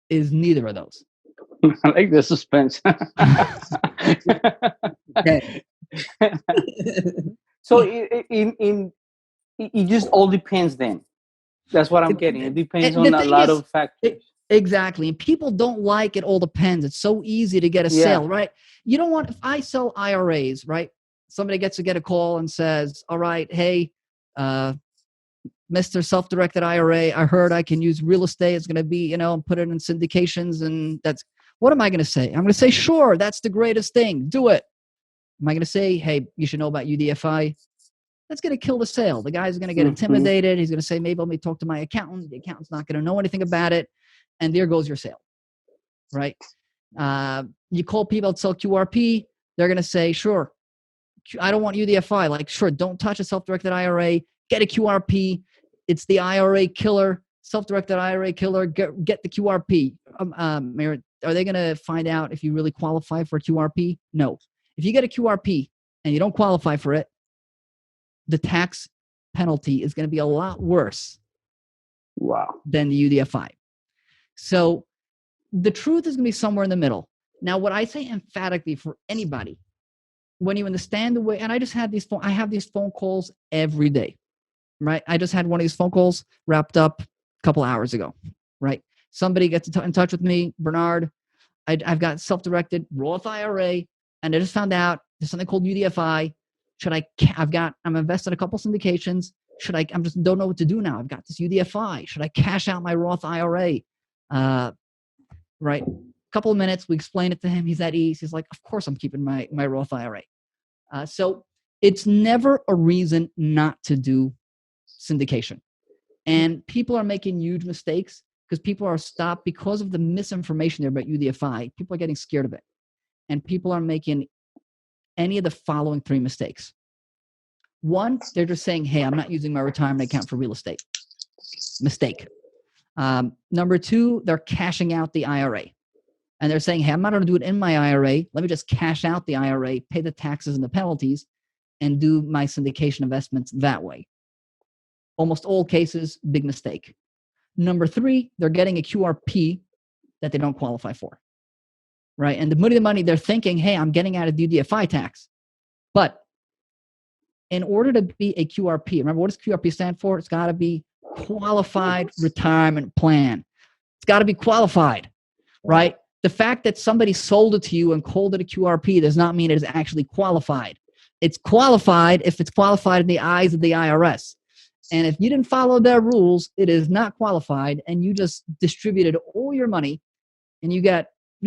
is neither of those. I like the suspense. So it just all depends then. That's what I'm getting. It depends on a lot of factors. Exactly. And people don't like it all depends. It's so easy to get a sale, right? You don't want, if I sell IRAs, right? Somebody gets to get a call and says, all right, hey, Mr. Self-Directed IRA, I heard I can use real estate. It's going to be, put it in syndications. And what am I going to say? I'm going to say, sure, that's the greatest thing. Do it. Am I going to say, hey, you should know about UDFI? That's going to kill the sale. The guy's going to get intimidated. He's going to say, maybe let me talk to my accountant. The accountant's not going to know anything about it. And there goes your sale, right? You call people that sell QRP. They're going to say, sure, I don't want UDFI. Like, sure, don't touch a self-directed IRA. Get a QRP. It's the IRA killer, self-directed IRA killer. Get the QRP. Are they going to find out if you really qualify for a QRP? No. If you get a QRP and you don't qualify for it, the tax penalty is going to be a lot worse than the UDFI. So the truth is going to be somewhere in the middle. Now, what I say emphatically for anybody, when you understand the way, and I have these phone calls every day, right? I just had one of these phone calls wrapped up a couple hours ago, right? Somebody gets in touch with me, Bernard, I've got self-directed Roth IRA, and I just found out there's something called UDFI. I'm invested in a couple syndications. I just don't know what to do now. I've got this UDFI. Should I cash out my Roth IRA? Right. A couple of minutes, we explain it to him. He's at ease. He's like, of course I'm keeping my Roth IRA. So it's never a reason not to do syndication. And people are making huge mistakes because people are stopped because of the misinformation there about UDFI. People are getting scared of it. And people are making any of the following three mistakes. One, they're just saying, hey, I'm not using my retirement account for real estate. Mistake. Number two, they're cashing out the IRA. And they're saying, hey, I'm not going to do it in my IRA. Let me just cash out the IRA, pay the taxes and the penalties, and do my syndication investments that way. Almost all cases, big mistake. Number three, they're getting a QRP that they don't qualify for. Right? And the money, they're thinking, hey, I'm getting out of the UDFI tax. But in order to be a QRP, remember what does QRP stand for? It's got to be Qualified Retirement Plan. It's got to be qualified, right? The fact that somebody sold it to you and called it a QRP does not mean it is actually qualified. It's qualified if it's qualified in the eyes of the IRS. And if you didn't follow their rules, it is not qualified, and you just distributed all your money and you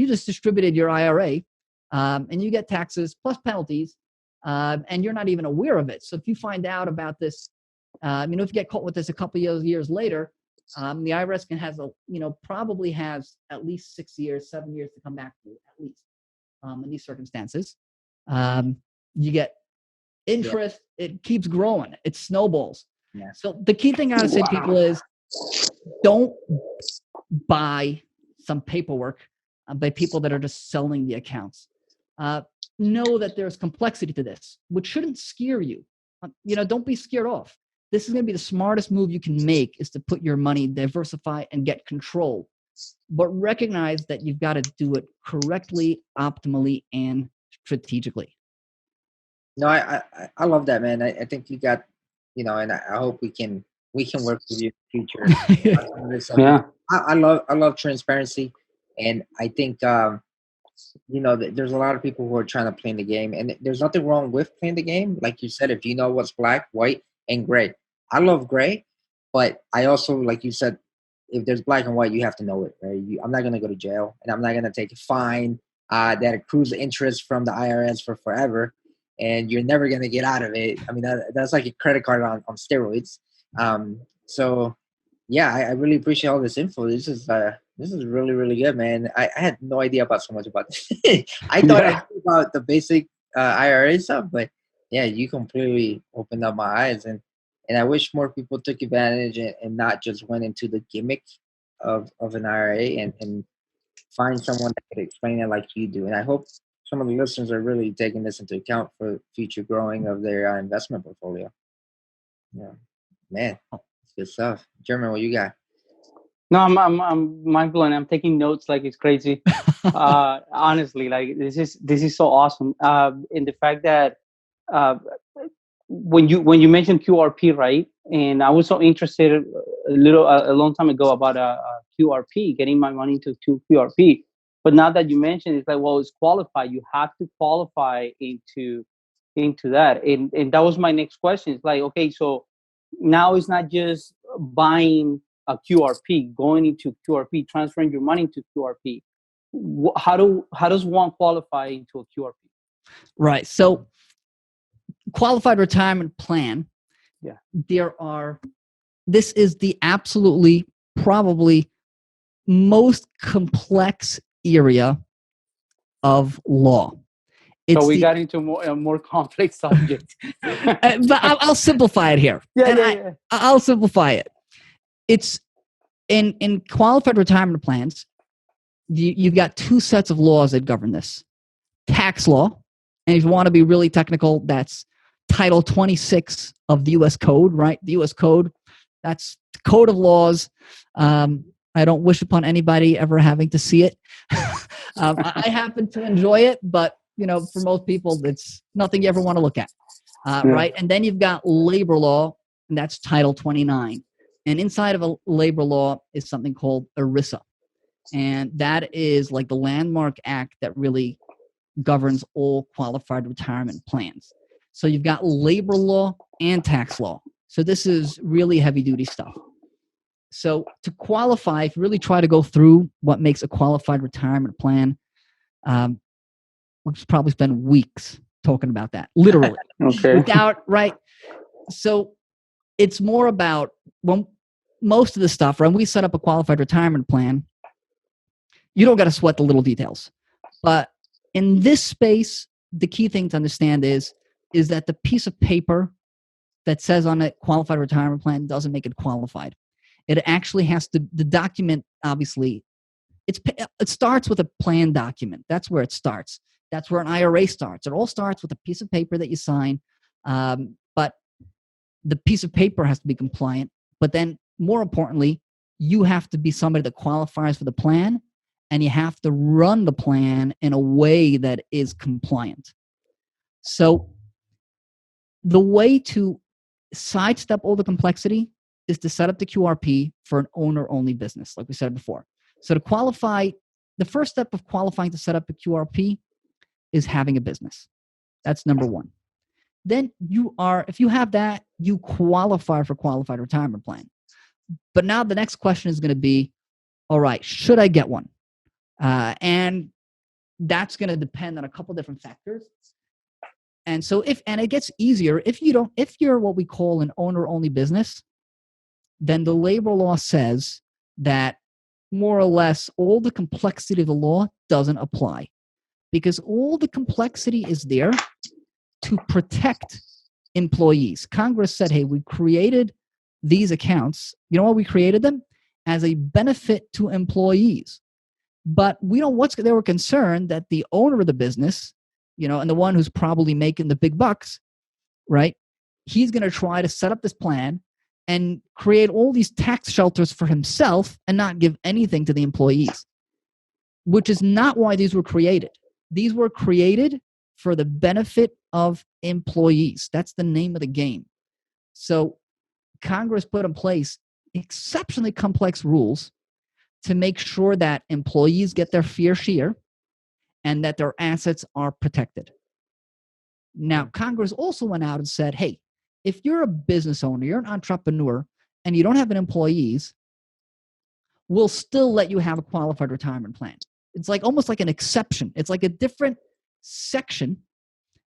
just distributed your IRA, and you get taxes plus penalties, and you're not even aware of it. So if you find out about this, if you get caught with this a couple of years later, the IRS probably has at least 6 years, 7 years to come back to you, at least, in these circumstances. You get interest, it keeps growing, it snowballs. Yeah. So the key thing I would say to people is, don't buy some paperwork by people that are just selling the accounts. Know that there's complexity to this, which shouldn't scare you. Don't be scared off. This is going to be the smartest move you can make, is to put your money, diversify, and get control. But recognize that you've got to do it correctly, optimally, and strategically. No, I love that, man. I think you got, and I hope we can work with you in the future. Yeah. I love transparency, and I think there's a lot of people who are trying to play the game, and there's nothing wrong with playing the game. Like you said, if you know what's black, white, and gray. I love gray, but I also, like you said, if there's black and white, you have to know it, right? I'm not going to go to jail, and I'm not going to take a fine that accrues interest from the IRS for forever, and you're never going to get out of it. I mean, that's like a credit card on steroids. So, yeah, I really appreciate all this info. This is really, really good, man. I had no idea about so much about this. I thought I knew about the basic IRA stuff, but yeah, you completely opened up my eyes, and I wish more people took advantage and not just went into the gimmick of an IRA and find someone that could explain it like you do. And I hope some of the listeners are really taking this into account for future growing of their investment portfolio. Yeah, man, it's good stuff. German, what you got? No, I'm mind blown. I'm taking notes like it's crazy. Honestly, like this is so awesome. In the fact that when you mentioned QRP, right? And I was so interested a long time ago about a QRP, getting my money into QRP. But now that you mentioned, it's like, well, it's qualified. You have to qualify into that. And that was my next question. It's like, okay, so now it's not just buying a QRP, going into QRP, transferring your money to QRP. How does one qualify into a QRP? Right. So qualified retirement plan. Yeah. This is the absolutely probably most complex area of law. So we got into a more complex subject. But I'll simplify it here. I'll simplify it. It's in qualified retirement plans, you've got two sets of laws that govern this. Tax law, and if you want to be really technical, that's Title 26 of the U.S. Code, right? The U.S. Code, that's the code of laws. I don't wish upon anybody ever having to see it. I happen to enjoy it, but for most people, it's nothing you ever want to look at, right? And then you've got labor law, and that's Title 29. And inside of a labor law is something called ERISA. And that is like the landmark act that really governs all qualified retirement plans. So you've got labor law and tax law. So this is really heavy duty stuff. So to qualify, if you really try to go through what makes a qualified retirement plan, we'll probably spend weeks talking about that, literally. Okay. Right? So it's more about when most of the stuff, when we set up a qualified retirement plan, you don't got to sweat the little details. But in this space, the key thing to understand is that the piece of paper that says on a qualified retirement plan doesn't make it qualified. It actually has to, the document, obviously, it starts with a plan document. That's where it starts. That's where an IRA starts. It all starts with a piece of paper that you sign, but the piece of paper has to be compliant. But then, more importantly, you have to be somebody that qualifies for the plan, and you have to run the plan in a way that is compliant. So the way to sidestep all the complexity is to set up the QRP for an owner-only business, like we said before. So to qualify, the first step of qualifying to set up a QRP is having a business. That's number one. Then if you have that, you qualify for qualified retirement plan. But now the next question is going to be, all right, should I get one? And that's going to depend on a couple different factors. And so and it gets easier if you're what we call an owner-only business, then the labor law says that more or less all the complexity of the law doesn't apply, because all the complexity is there to protect employees. Congress said, hey, we created these accounts. You know what? We created them as a benefit to employees. But they were concerned that the owner of the business, and the one who's probably making the big bucks, right? He's going to try to set up this plan and create all these tax shelters for himself and not give anything to the employees, which is not why these were created. These were created for the benefit of employees. That's the name of the game. So Congress put in place exceptionally complex rules to make sure that employees get their fair share and that their assets are protected. Now, Congress also went out and said, hey, if you're a business owner, you're an entrepreneur, and you don't have any employees, we'll still let you have a qualified retirement plan. It's almost like an exception. It's like a different section,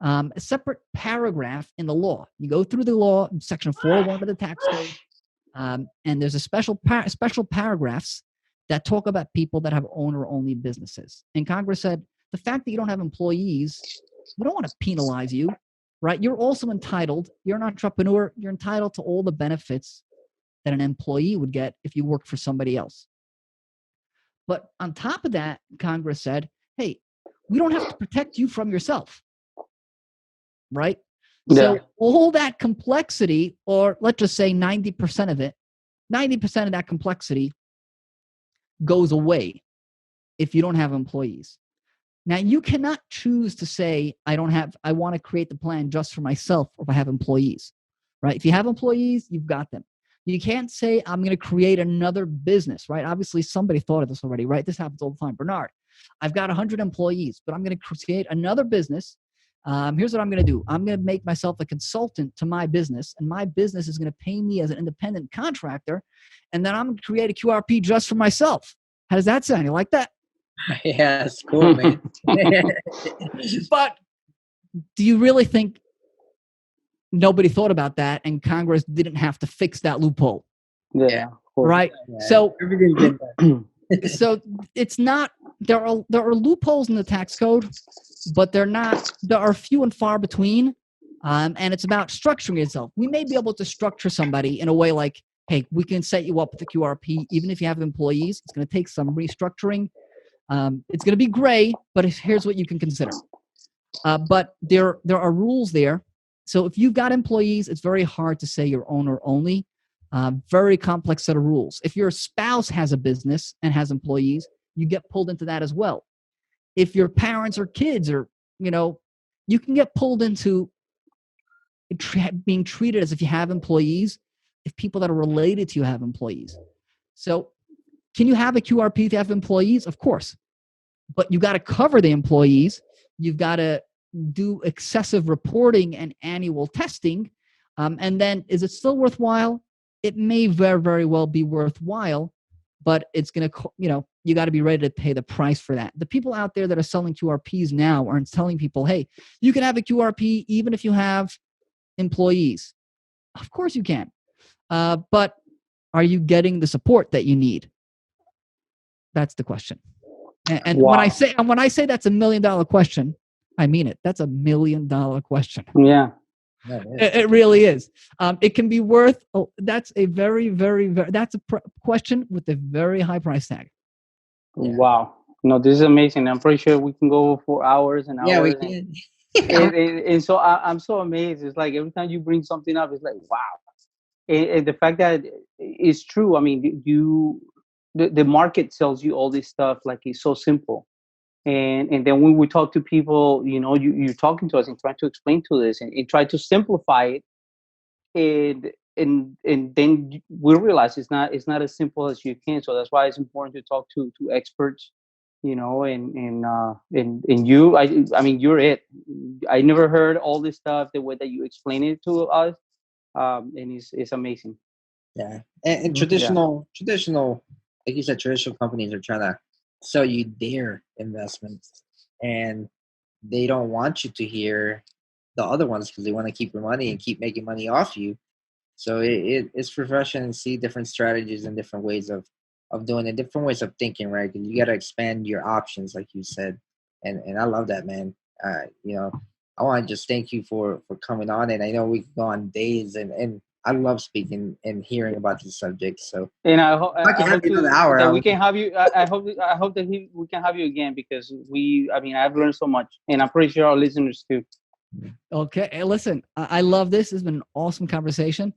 a separate paragraph in the law. You go through the law in section 401 of the tax code, and there's a special paragraphs that talk about people that have owner-only businesses. And Congress said, the fact that you don't have employees, we don't want to penalize you, right? You're also entitled, you're an entrepreneur, you're entitled to all the benefits that an employee would get if you work for somebody else. But on top of that, Congress said, hey, we don't have to protect you from yourself, right? Yeah. So all that complexity, or let's just say 90% of it, 90% of that complexity goes away if you don't have employees. Now, you cannot choose to say, I want to create the plan just for myself, or if I have employees, right? If you have employees, you've got them. You can't say, I'm going to create another business, right? Obviously, somebody thought of this already, right? This happens all the time. Bernard, I've got 100 employees, but I'm going to create another business. Here's what I'm going to do. I'm going to make myself a consultant to my business, and my business is going to pay me as an independent contractor, and then I'm going to create a QRP just for myself. How does that sound? You like that? Yeah, that's cool, man. But do you really think nobody thought about that and Congress didn't have to fix that loophole? Yeah. Cool. Right. Yeah. So Everything's been done. So it's not, there are loopholes in the tax code, but there are few and far between. And it's about structuring yourself. We may be able to structure somebody in a way like, hey, we can set you up with a QRP, even if you have employees. It's going to take some restructuring. It's going to be gray, but here's what you can consider. But there are rules there. So if you've got employees, it's very hard to say you're owner only. Very complex set of rules. If your spouse has a business and has employees, you get pulled into that as well. If your parents or kids are, you can get pulled into being treated as if you have employees, if people that are related to you have employees. So can you have a QRP if you have employees? Of course. But you got to cover the employees. You've got to do excessive reporting and annual testing. And then is it still worthwhile? It may very, very well be worthwhile, but it's going to, you got to be ready to pay the price for that. The people out there that are selling QRPs now aren't telling people, hey, you can have a QRP even if you have employees. Of course you can. But are you getting the support that you need? That's the question. And wow. when I say that's $1 million question, I mean it. That's $1 million question. Yeah. It really is. It can be worth. That's a very, very, very. That's a question with a very high price tag. Yeah. Wow. No, this is amazing. I'm pretty sure we can go for hours and hours. Yeah, we can. And so I'm so amazed. It's like every time you bring something up, it's like, wow. And the fact that it's true. I mean, the market sells you all this stuff like it's so simple. And then when we talk to people, you're talking to us and trying to explain to this and try to simplify it. And then we realize it's not as simple as you can. So that's why it's important to talk to experts, and you, I mean, you're it. I never heard all this stuff the way that you explain it to us. And it's amazing. Yeah. And traditional, like you said, traditional companies are trying to sell you their investments, and they don't want you to hear the other ones because they want to keep your money and keep making money off you. So it's refreshing to see different strategies and different ways of doing it, different ways of thinking, right? Because you got to expand your options, like you said, and I love that, man. I want to just thank you for coming on, and I know we can go on days, and I love speaking and hearing about these subjects. So, and I hope that we can have you. I hope that we can have you again, because I've learned so much, and I'm pretty sure our listeners too. Okay, hey, listen, I love this. This has been an awesome conversation.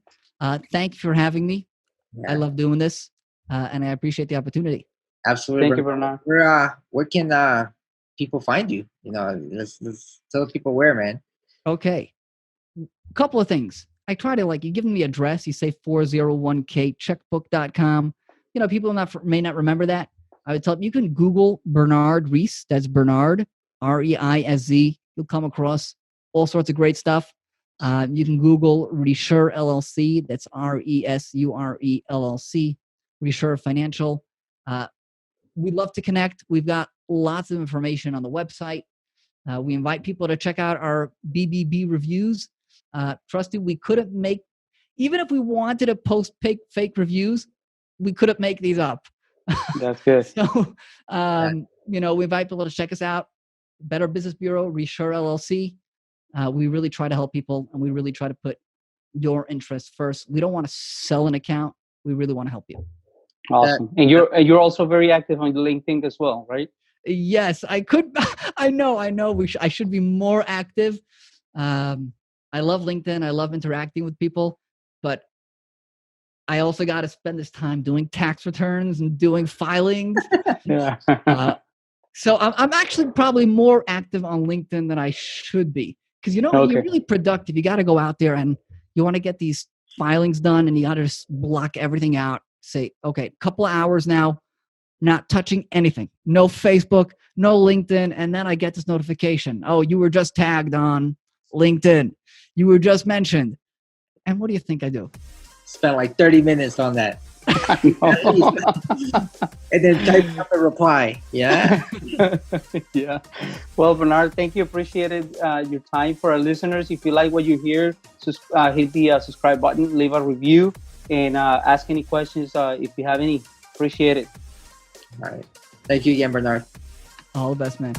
Thank you for having me. Yeah. I love doing this, and I appreciate the opportunity. Absolutely. Thank you, Bernard. Where can people find you? Let's tell people where, man. Okay. A couple of things. I try to, you give them the address, you say 401k checkbook.com. People may not remember that. I would tell them you can Google Bernard Reisz. That's Bernard, Reisz. You'll come across all sorts of great stuff. You can Google ReSure LLC. That's ReSure LLC, ReSure Financial. We'd love to connect. We've got lots of information on the website. We invite people to check out our BBB reviews. Trust me, we couldn't make, even if we wanted to post fake reviews, we couldn't make these up. That's good. So, we invite people to check us out. Better Business Bureau, ReSure LLC. We really try to help people, and we really try to put your interests first. We don't want to sell an account. We really want to help you. Awesome. And you're also very active on LinkedIn as well, right? Yes, I could. I know. I should be more active. I love LinkedIn. I love interacting with people, but I also got to spend this time doing tax returns and doing filings. Yeah. So I'm actually probably more active on LinkedIn than I should be, because you're really productive. You got to go out there and you want to get these filings done, and you got to just block everything out. Say, okay, couple of hours now, not touching anything. No Facebook, no LinkedIn. And then I get this notification. Oh, you were just tagged on LinkedIn. You were just mentioned. And what do you think I do? Spent 30 minutes on that. And then type up a reply. Yeah. Yeah. Well, Bernard, thank you. Appreciated your time. For our listeners, if you like what you hear, hit the subscribe button, leave a review, and ask any questions if you have any. Appreciate it. All right. Thank you again, Bernard. All the best, man.